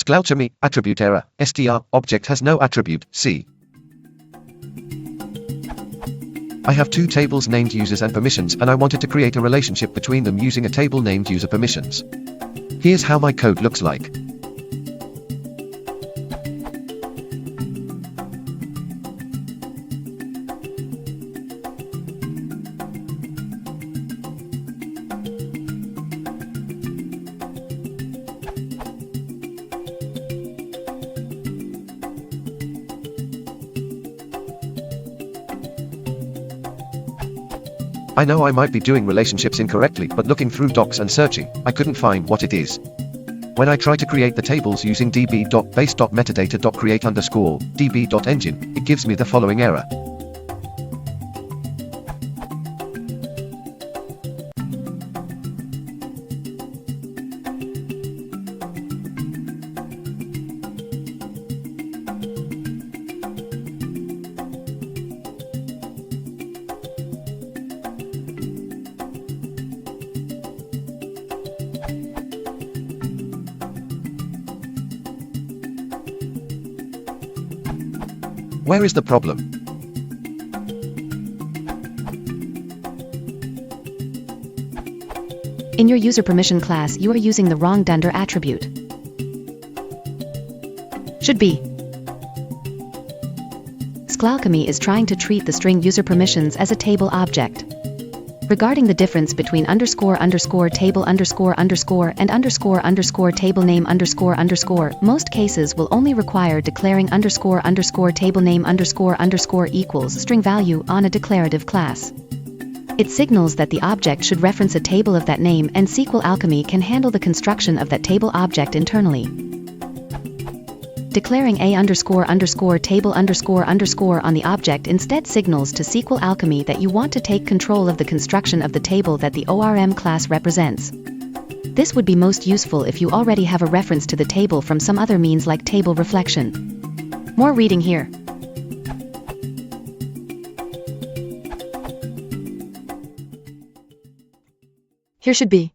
SQLAlchemy, attribute error, str, object has no attribute, C. I have two tables named users and permissions, and I wanted to create a relationship between them using a table named user permissions. Here's how my code looks like. I know I might be doing relationships incorrectly, but looking through docs and searching, I couldn't find what it is. When I try to create the tables using db.base.metadata.create_db.engine, it gives me the following error. Where is the problem? In your user permission class, you are using the wrong dunder attribute. Should be. SQLAlchemy is trying to treat the string user permissions as a table object. Regarding the difference between __table__ and ___ table name ___, most cases will only require declaring ___ table name ___ equals string value on a declarative class. It signals that the object should reference a table of that name, and SQLAlchemy can handle the construction of that table object internally. Declaring a___ table ___ on the object instead signals to SQLAlchemy that you want to take control of the construction of the table that the ORM class represents. This would be most useful if you already have a reference to the table from some other means like table reflection. More reading here. Here should be.